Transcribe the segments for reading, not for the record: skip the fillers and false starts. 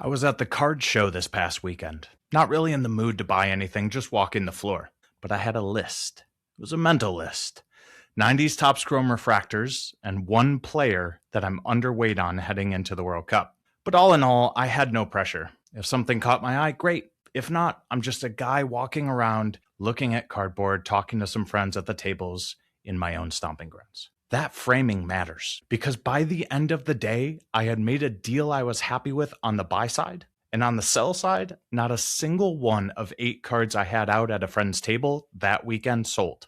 I was at the card show this past weekend. Not really in the mood to buy anything, just walking the floor. But I had a list. It was a mental list. 90s top chrome refractors and one player that I'm underweight on heading into the World Cup. But all in all, I had no pressure. If something caught my eye, great. If not, I'm just a guy walking around, looking at cardboard, talking to some friends at the tables in my own stomping grounds. That framing matters because by the end of the day, I had made a deal I was happy with on the buy side. And on the sell side, not a single one of 8 cards I had out at a friend's table that weekend sold.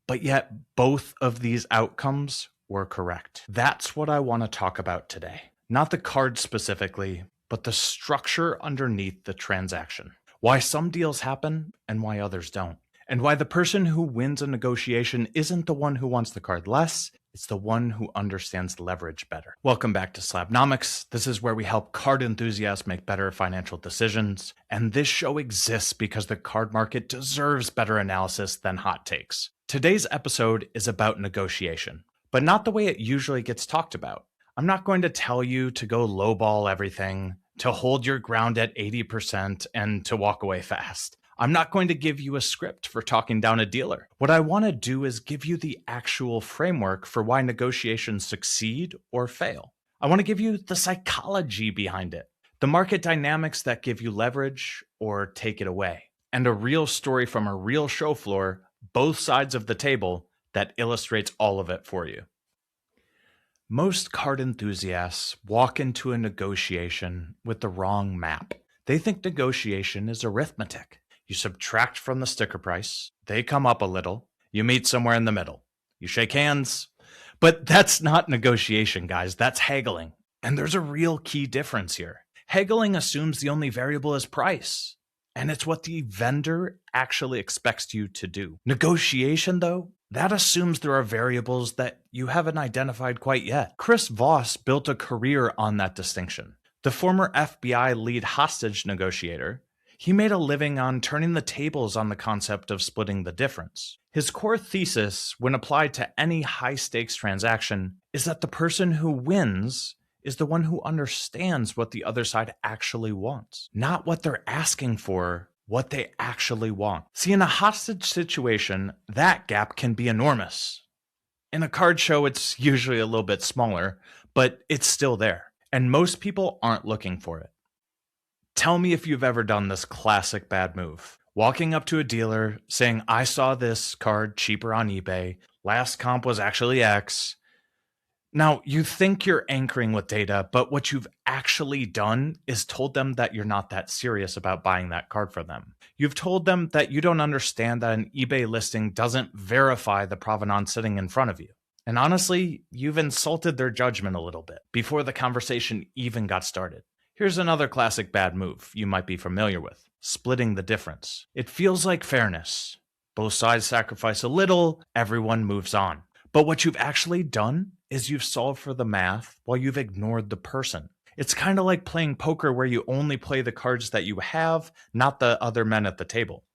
But yet, both of these outcomes were correct. That's what I want to talk about today. Not the card specifically, but the structure underneath the transaction. Why some deals happen and why others don't. And why the person who wins a negotiation isn't the one who wants the card less, it's the one who understands leverage better. Welcome back to Slabnomics. This is where we help card enthusiasts make better financial decisions. And this show exists because the card market deserves better analysis than hot takes. Today's episode is about negotiation, but not the way it usually gets talked about. I'm not going to tell you to go lowball everything, to hold your ground at 80%, and to walk away fast. I'm not going to give you a script for talking down a dealer. What I want to do is give you the actual framework for why negotiations succeed or fail. I want to give you the psychology behind it, the market dynamics that give you leverage or take it away, and a real story from a real show floor, both sides of the table, that illustrates all of it for you. Most card enthusiasts walk into a negotiation with the wrong map. They think negotiation is arithmetic. You subtract from the sticker price, they come up a little, you meet somewhere in the middle. You shake hands, but that's not negotiation, guys. That's haggling. And there's a real key difference here. Haggling assumes the only variable is price, and it's what the vendor actually expects you to do. Negotiation, though, that assumes there are variables that you haven't identified quite yet. Chris Voss built a career on that distinction. The former FBI lead hostage negotiator, he made a living on turning the tables on the concept of splitting the difference. His core thesis, when applied to any high-stakes transaction, is that the person who wins is the one who understands what the other side actually wants. Not what they're asking for, what they actually want. See, in a hostage situation, that gap can be enormous. In a card show, it's usually a little bit smaller, but it's still there. And most people aren't looking for it. Tell me if you've ever done this classic bad move. Walking up to a dealer saying, I saw this card cheaper on eBay. Last comp was actually X. Now, you think you're anchoring with data, but what you've actually done is told them that you're not that serious about buying that card from them. You've told them that you don't understand that an eBay listing doesn't verify the provenance sitting in front of you. And honestly, you've insulted their judgment a little bit before the conversation even got started. Here's another classic bad move you might be familiar with, splitting the difference. It feels like fairness. Both sides sacrifice a little, everyone moves on. But what you've actually done is you've solved for the math while you've ignored the person. It's kind of like playing poker where you only play the cards that you have, not the other men at the table.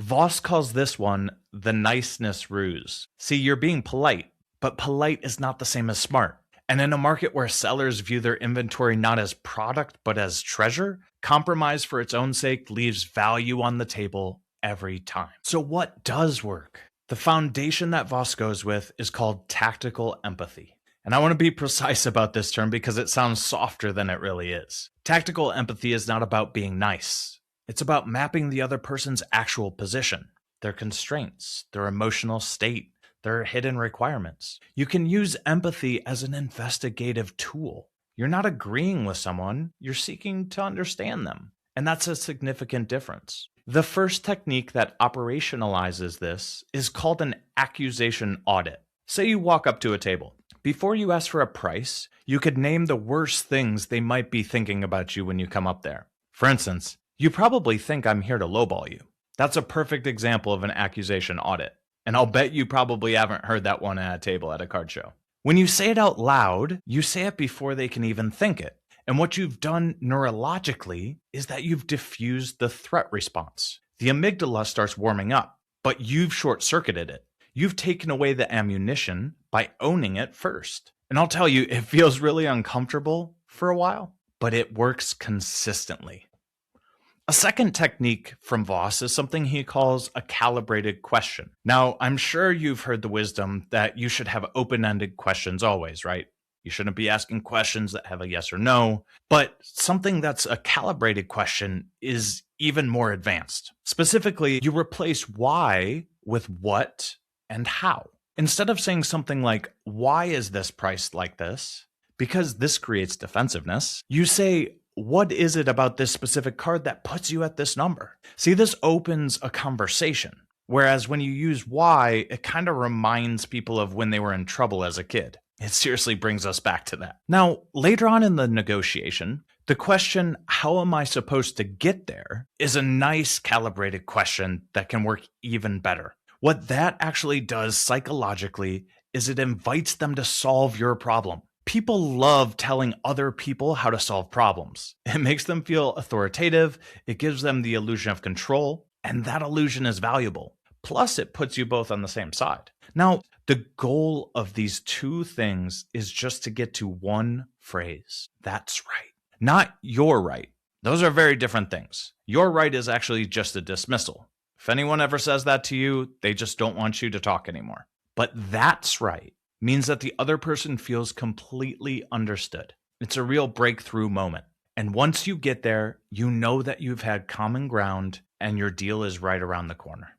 Voss calls this one the niceness ruse. See, you're being polite, but polite is not the same as smart. And in a market where sellers view their inventory not as product but as treasure, compromise for its own sake leaves value on the table every time. So what does work? The foundation that Voss goes with is called tactical empathy. And I want to be precise about this term because it sounds softer than it really is. Tactical empathy is not about being nice. It's about mapping the other person's actual position, their constraints, their emotional state, their hidden requirements. You can use empathy as an investigative tool. You're not agreeing with someone, you're seeking to understand them. And that's a significant difference. The first technique that operationalizes this is called an accusation audit. Say you walk up to a table. Before you ask for a price, you could name the worst things they might be thinking about you when you come up there. For instance, you probably think I'm here to lowball you. That's a perfect example of an accusation audit. And I'll bet you probably haven't heard that one at a table at a card show. When you say it out loud, you say it before they can even think it. And what you've done neurologically is that you've diffused the threat response. The amygdala starts warming up, but you've short-circuited it. You've taken away the ammunition by owning it first. And I'll tell you, it feels really uncomfortable for a while, but it works consistently. A second technique from Voss is something he calls a calibrated question. Now, I'm sure you've heard the wisdom that you should have open-ended questions always, right? You shouldn't be asking questions that have a yes or no, but something that's a calibrated question is even more advanced. Specifically, you replace why with what and how. Instead of saying something like, why is this priced like this? Because this creates defensiveness, you say, what is it about this specific card that puts you at this number? See, this opens a conversation. Whereas when you use why, it kind of reminds people of when they were in trouble as a kid. It seriously brings us back to that. Now, later on in the negotiation, the question, how am I supposed to get there, is a nice calibrated question that can work even better. What that actually does psychologically is it invites them to solve your problem. People love telling other people how to solve problems. It makes them feel authoritative, it gives them the illusion of control, and that illusion is valuable. Plus, it puts you both on the same side. Now, the goal of these two things is just to get to one phrase. That's right. Not your right. Those are very different things. Your right is actually just a dismissal. If anyone ever says that to you, they just don't want you to talk anymore. But that's right means that the other person feels completely understood. It's a real breakthrough moment. And once you get there, you know that you've had common ground and your deal is right around the corner.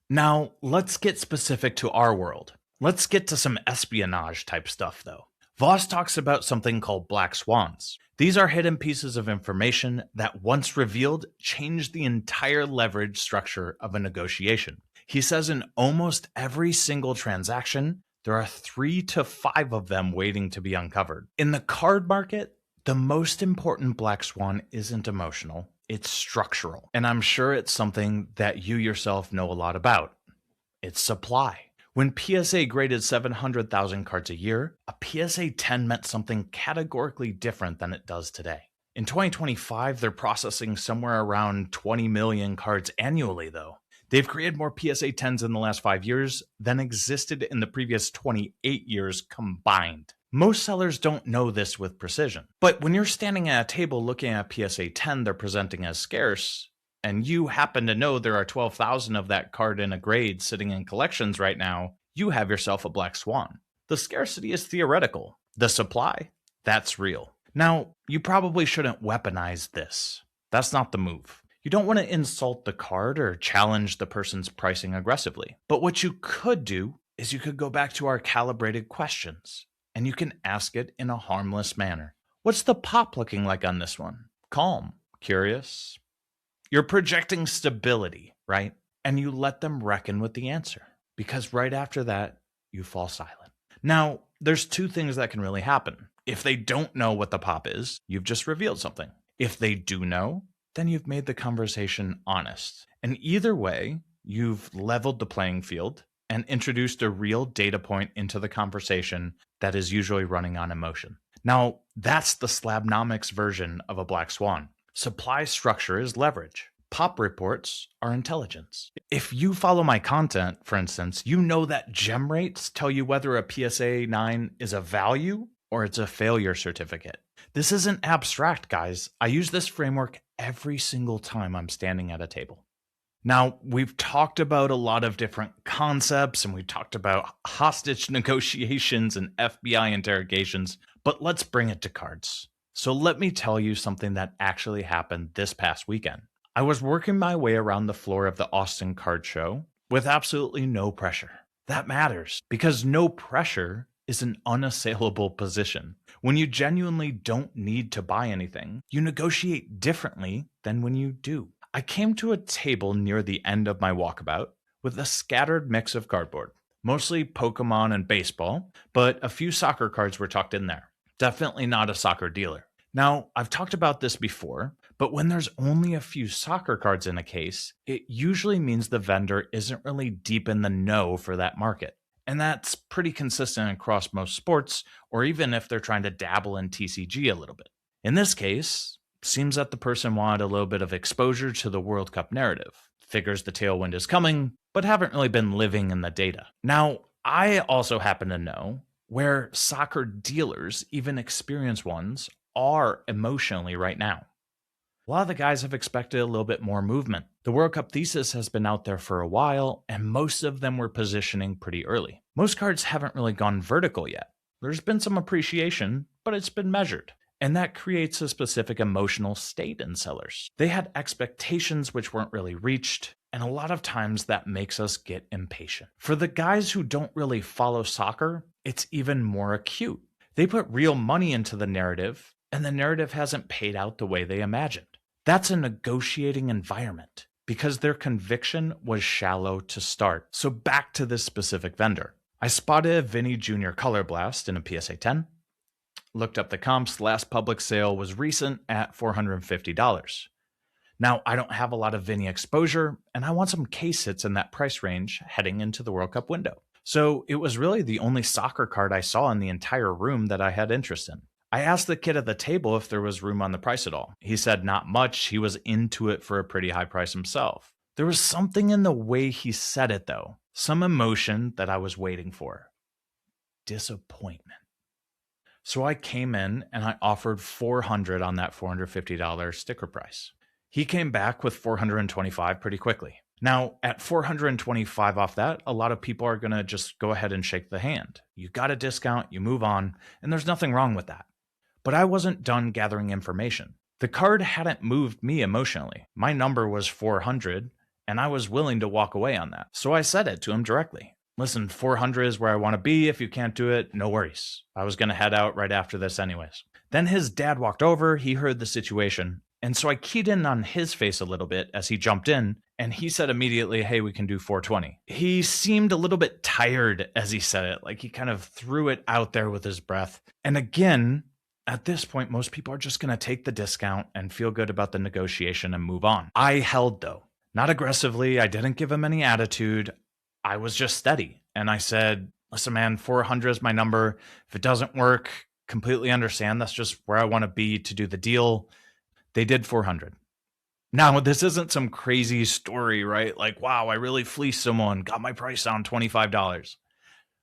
Now, let's get specific to our world. Let's get to some espionage type stuff, though. Voss talks about something called black swans. These are hidden pieces of information that, once revealed, change the entire leverage structure of a negotiation. He says in almost every single transaction, there are 3 to 5 of them waiting to be uncovered. In the card market, the most important black swan isn't emotional, it's structural. And I'm sure it's something that you yourself know a lot about. It's supply. When PSA graded 700,000 cards a year, a PSA 10 meant something categorically different than it does today. In 2025, they're processing somewhere around 20 million cards annually, though. They've created more PSA 10s in the last 5 years than existed in the previous 28 years combined. Most sellers don't know this with precision. But when you're standing at a table looking at a PSA 10 they're presenting as scarce, and you happen to know there are 12,000 of that card in a grade sitting in collections right now, you have yourself a black swan. The scarcity is theoretical. The supply, that's real. Now, you probably shouldn't weaponize this. That's not the move. You don't want to insult the card or challenge the person's pricing aggressively. But what you could do is you could go back to our calibrated questions, and you can ask it in a harmless manner. What's the pop looking like on this one? Calm, curious. You're projecting stability, right? And you let them reckon with the answer, because right after that, you fall silent. Now, there's 2 things that can really happen. If they don't know what the pop is, you've just revealed something. If they do know, then you've made the conversation honest. And either way, you've leveled the playing field and introduced a real data point into the conversation that is usually running on emotion. Now, that's the slabnomics version of a black swan. Supply structure is leverage. Pop reports are intelligence. If you follow my content, for instance, you know that gem rates tell you whether a PSA 9 is a value or it's a failure certificate. This isn't abstract, guys. I use this framework every single time I'm standing at a table. Now, we've talked about a lot of different concepts, and we've talked about hostage negotiations and FBI interrogations, but let's bring it to cards. So let me tell you something that actually happened this past weekend. I was working my way around the floor of the Austin Card Show with absolutely no pressure. That matters, because no pressure is an unassailable position. When you genuinely don't need to buy anything, you negotiate differently than when you do. I came to a table near the end of my walkabout with a scattered mix of cardboard, mostly Pokemon and baseball, but a few soccer cards were tucked in there. Definitely not a soccer dealer. Now, I've talked about this before, but when there's only a few soccer cards in a case, it usually means the vendor isn't really deep in the know for that market. And that's pretty consistent across most sports, or even if they're trying to dabble in TCG a little bit. In this case, seems that the person wanted a little bit of exposure to the World Cup narrative. Figures the tailwind is coming, but haven't really been living in the data. Now, I also happen to know where soccer dealers, even experienced ones, are emotionally right now. A lot of the guys have expected a little bit more movement. The World Cup thesis has been out there for a while, and most of them were positioning pretty early. Most cards haven't really gone vertical yet. There's been some appreciation, but it's been measured. And that creates a specific emotional state in sellers. They had expectations which weren't really reached, and a lot of times that makes us get impatient. For the guys who don't really follow soccer, it's even more acute. They put real money into the narrative, and the narrative hasn't paid out the way they imagined. That's a negotiating environment because their conviction was shallow to start. So back to this specific vendor. I spotted a Vinny Jr. Color Blast in a PSA 10. Looked up the comps. Last public sale was recent at $450. Now, I don't have a lot of Vinny exposure, and I want some case hits in that price range heading into the World Cup window. So it was really the only soccer card I saw in the entire room that I had interest in. I asked the kid at the table if there was room on the price at all. He said not much. He was into it for a pretty high price himself. There was something in the way he said it, though. Some emotion that I was waiting for. Disappointment. So I came in and I offered $400 on that $450 sticker price. He came back with $425 pretty quickly. Now, at $425 off that, a lot of people are going to just go ahead and shake the hand. You got a discount, you move on, and there's nothing wrong with that. But I wasn't done gathering information. The card hadn't moved me emotionally. My number was $400, and I was willing to walk away on that. So I said it to him directly. Listen, $400 is where I want to be. If you can't do it, no worries. I was going to head out right after this anyways. Then his dad walked over, he heard the situation, and so I keyed in on his face a little bit as he jumped in, and he said immediately, hey, we can do $420. He seemed a little bit tired as he said it, like he kind of threw it out there with his breath. And again, at this point, most people are just going to take the discount and feel good about the negotiation and move on. I held though, not aggressively. I didn't give him any attitude. I was just steady. And I said, listen, man, 400 is my number. If it doesn't work, completely understand. That's just where I want to be to do the deal. They did 400. Now, this isn't some crazy story, right? Like, wow, I really fleeced someone, got my price down $25.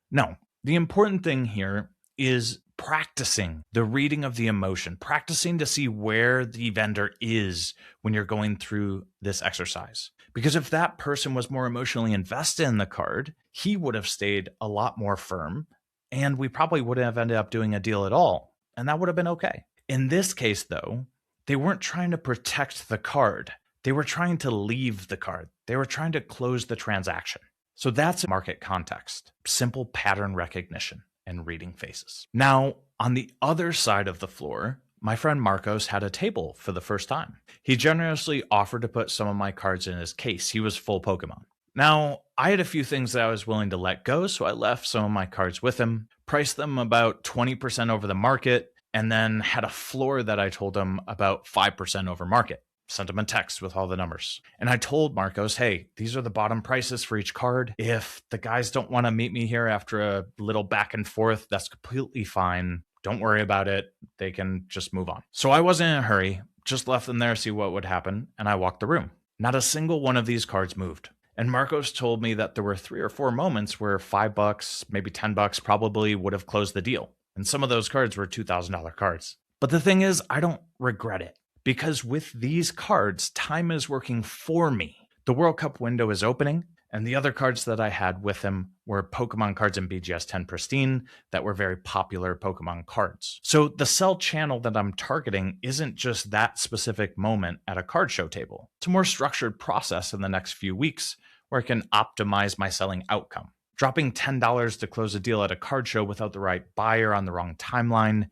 No, the important thing here is practicing the reading of the emotion, practicing to see where the vendor is when you're going through this exercise. Because if that person was more emotionally invested in the card, he would have stayed a lot more firm, and we probably wouldn't have ended up doing a deal at all, and that would have been okay. In this case, though, they weren't trying to protect the card. They were trying to leave the card. They were trying to close the transaction. So that's market context, simple pattern recognition, and reading faces. Now, on the other side of the floor, my friend Marcos had a table for the first time. He generously offered to put some of my cards in his case. He was full Pokemon. Now, I had a few things that I was willing to let go, so I left some of my cards with him, priced them about 20% over the market, and then had a floor that I told him about 5% over market. Sent him a text with all the numbers. And I told Marcos, hey, these are the bottom prices for each card. If the guys don't want to meet me here after a little back and forth, that's completely fine. Don't worry about it. They can just move on. So I wasn't in a hurry, just left them there, see what would happen, and I walked the room. Not a single one of these cards moved. And Marcos told me that there were 3 or 4 moments where $5, maybe $10 probably would have closed the deal. And some of those cards were $2,000 cards. But the thing is, I don't regret it. Because with these cards, time is working for me. The World Cup window is opening, and the other cards that I had with him were Pokemon cards in BGS 10 Pristine that were very popular Pokemon cards. So the sell channel that I'm targeting isn't just that specific moment at a card show table. It's a more structured process in the next few weeks where I can optimize my selling outcome. Dropping $10 to close a deal at a card show without the right buyer on the wrong timeline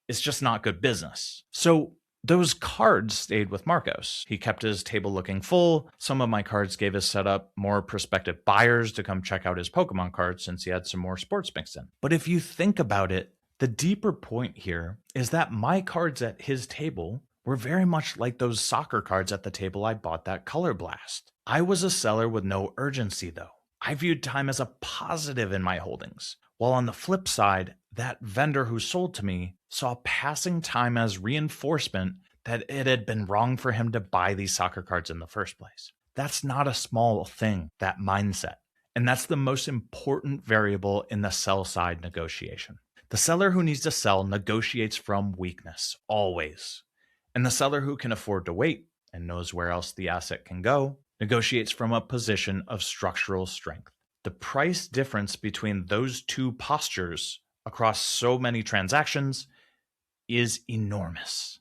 is just not good business. So those cards stayed with Marcos. He kept his table looking full. Some of my cards gave his setup more prospective buyers to come check out his Pokemon cards since he had some more sports mixed in. But if you think about it, the deeper point here is that my cards at his table were very much like those soccer cards at the table I bought that Color Blast. I was a seller with no urgency though. I viewed time as a positive in my holdings, while on the flip side, that vendor who sold to me saw passing time as reinforcement that it had been wrong for him to buy these soccer cards in the first place. That's not a small thing, that mindset. And that's the most important variable in the sell side negotiation. The seller who needs to sell negotiates from weakness, always. And the seller who can afford to wait and knows where else the asset can go negotiates from a position of structural strength. The price difference between those two postures across so many transactions is enormous.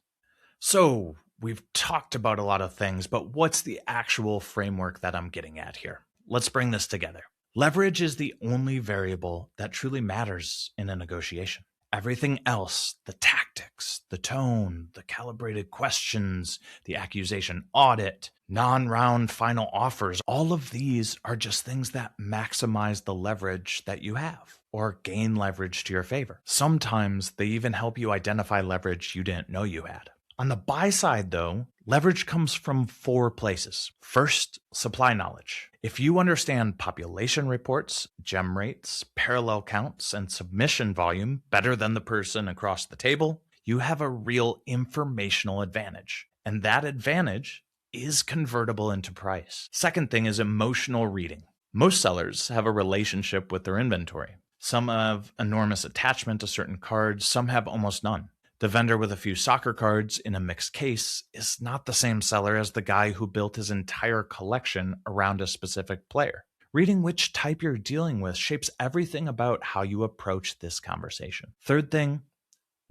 So, we've talked about a lot of things, but what's the actual framework that I'm getting at here? Let's bring this together. Leverage is the only variable that truly matters in a negotiation. Everything else, the tactics, the tone, the calibrated questions, the accusation audit, non-round final offers, all of these are just things that maximize the leverage that you have or gain leverage to your favor. Sometimes they even help you identify leverage you didn't know you had. On the buy side, though, leverage comes from 4 places. First, supply knowledge. If you understand population reports, gem rates, parallel counts, and submission volume better than the person across the table, you have a real informational advantage. And that advantage is convertible into price. Second thing is emotional reading. Most sellers have a relationship with their inventory. Some have enormous attachment to certain cards, some have almost none. The vendor with a few soccer cards in a mixed case is not the same seller as the guy who built his entire collection around a specific player. Reading which type you're dealing with shapes everything about how you approach this conversation. Third thing,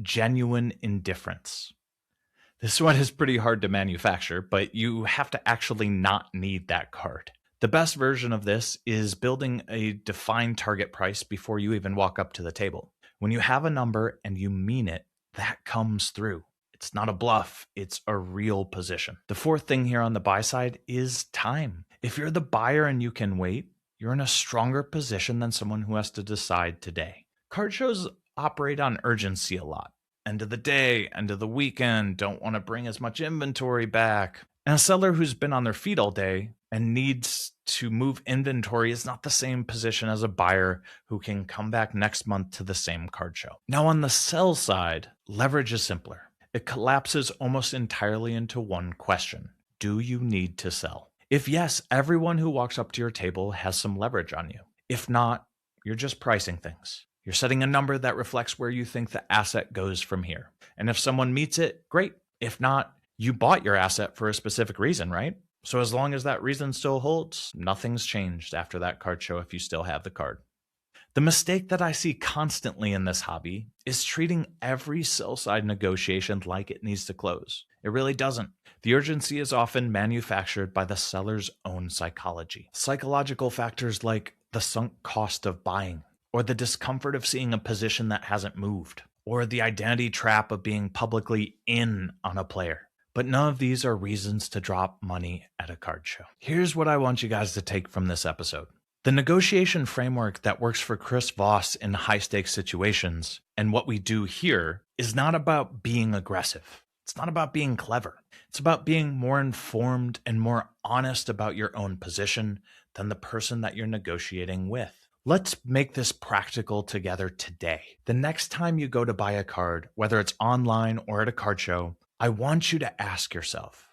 genuine indifference. This one is pretty hard to manufacture, but you have to actually not need that card. The best version of this is building a defined target price before you even walk up to the table. When you have a number and you mean it, that comes through. It's not a bluff, it's a real position. The fourth thing here on the buy side is time. If you're the buyer and you can wait, you're in a stronger position than someone who has to decide today. Card shows operate on urgency a lot. End of the day, end of the weekend, don't want to bring as much inventory back. And a seller who's been on their feet all day and needs to move inventory is not the same position as a buyer who can come back next month to the same card show. Now on the sell side, leverage is simpler. It collapses almost entirely into one question. Do you need to sell? If yes, everyone who walks up to your table has some leverage on you. If not, you're just pricing things. You're setting a number that reflects where you think the asset goes from here. And if someone meets it, great. If not, you bought your asset for a specific reason, right? So as long as that reason still holds, nothing's changed after that card show if you still have the card. The mistake that I see constantly in this hobby is treating every sell-side negotiation like it needs to close. It really doesn't. The urgency is often manufactured by the seller's own psychology. Psychological factors like the sunk cost of buying, or the discomfort of seeing a position that hasn't moved, or the identity trap of being publicly in on a player. But none of these are reasons to drop money at a card show. Here's what I want you guys to take from this episode. The negotiation framework that works for Chris Voss in high-stakes situations and what we do here is not about being aggressive. It's not about being clever. It's about being more informed and more honest about your own position than the person that you're negotiating with. Let's make this practical together today. The next time you go to buy a card, whether it's online or at a card show, I want you to ask yourself,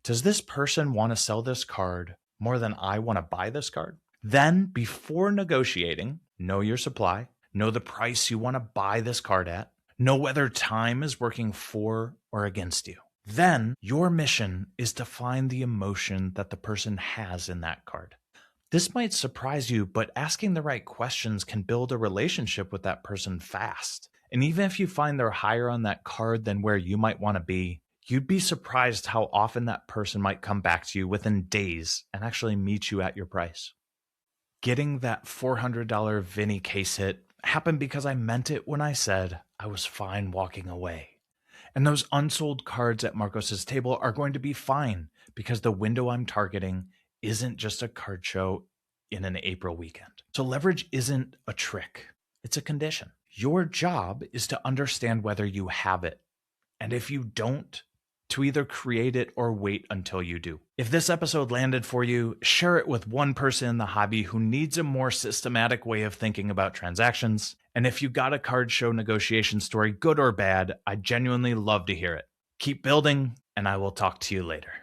does this person want to sell this card more than I want to buy this card? Then, before negotiating, know your supply, know the price you want to buy this card at, know whether time is working for or against you. Then, your mission is to find the emotion that the person has in that card. This might surprise you, but asking the right questions can build a relationship with that person fast. And even if you find they're higher on that card than where you might want to be, you'd be surprised how often that person might come back to you within days and actually meet you at your price. Getting that $400 Vinny case hit happened because I meant it when I said I was fine walking away. And those unsold cards at Marcos's table are going to be fine because the window I'm targeting isn't just a card show in an April weekend. So leverage isn't a trick, it's a condition. Your job is to understand whether you have it, and if you don't, to either create it or wait until you do. If this episode landed for you, share it with one person in the hobby who needs a more systematic way of thinking about transactions. And if you got a card show negotiation story, good or bad, I'd genuinely love to hear it. Keep building, and I will talk to you later.